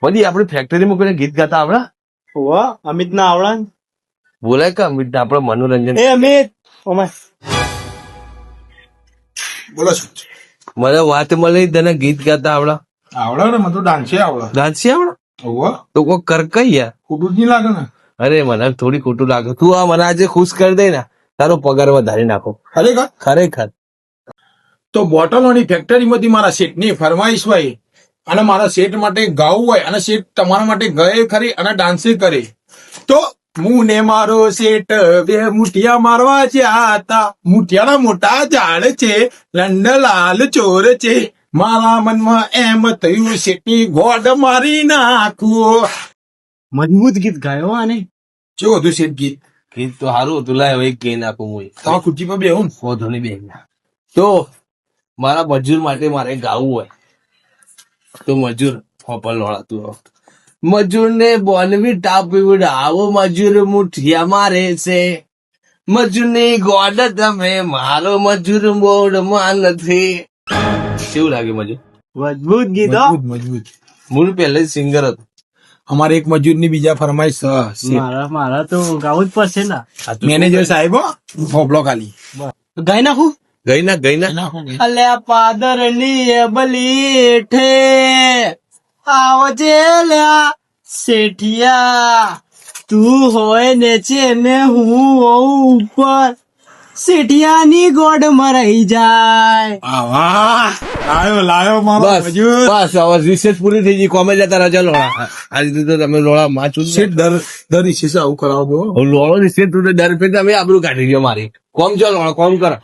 વળી આપડે ફેક્ટરીમાં કોઈને ગીત ગાતા આવડે? ઓવા અમિત ના આવડા બોલાય કે અમિત આપડે મનોરંજન. એ અમિત ઓમાય બોલો છો મને વાત મળી તને ગીત ગાતા આવડે? આવડે ને મને તો ડાન્સે આવડે. ડાન્સી આવડે? ઓવા તો કોઈ કર કઈ યાર. ખોટું જ નહીં લાગે ને. અરે મને થોડી ખોટું લાગે. તું આ મને આજે ખુશ કરી દે ને તારો પગાર વધારી નાખો. ખરેખર ખરેખર. તો બોટલોની ફેક્ટરીમાંથી મારા શેઠની ફરમાઈશ હોય અને મારા શેઠ માટે ગાવું હોય અને શેઠ તમારા માટે ગયે ખરી અને ડાન્સે કરે તો હું ને મારો શેઠ બે મુઠિયા મારવા જ્યાં હતા. મુઠિયાના મોટા ઝાડ છે, લંડલાલ ચોર છે. મારા મનમાં એમ થયું શેઠની ગોડ મારી નાખું. મજબૂત ગીત ગાયો આને. કેવું હતું શેઠ ગીત? ગીત તો સારું હતું. લાય હવે એક કહી નાખું હું. તમારા ખુરશી પર બેહું ને. ધોની બેન તો મારા મજૂર માટે મારે ગાવું હોય તો મજૂર હોપલ લોડાતું હોય. મજૂર ને બોનવી ટાપ આવો મજૂર મુઠિયા મારે છે. મજૂર ની ગોડ તમે મારો મજૂર બોર્ડ માં નથી. કેવું લાગે મજૂર? મજબૂત ગીત હો. મજબૂત મજબૂત. મૂળ પહેલે સિંગર હતો. અમારે એક મજૂરની બીજા ફરમાઈશ મારા તો ગાવું જ પડશે ને. મેનેજર સાહેબ હોબળો ખાલી ગાઈ નાખું. ગઈ ના અલ્યા પાદર ની બલીઠે આવજે લ્યા શેઠિયા. તું હોય નીચે ને હું હોઉં ઉપર. શેઠિયાની ગોડ મરાઈ જાય. લાયો લાયો મારો બસ મજૂર. બસ હવે રિસેસ પૂરી થઈ ગઈ. કોમે જતા રજા લોડા. આ રીતે તો તમે લોડા માં છું શેઠ દર ઇસ્યુ આવું કરાવો દો. લોડો રિસેસ તું દર ફેર તમે આબરું કાઢી ગયો મારી. કોમ ચાલો કોમ કરો.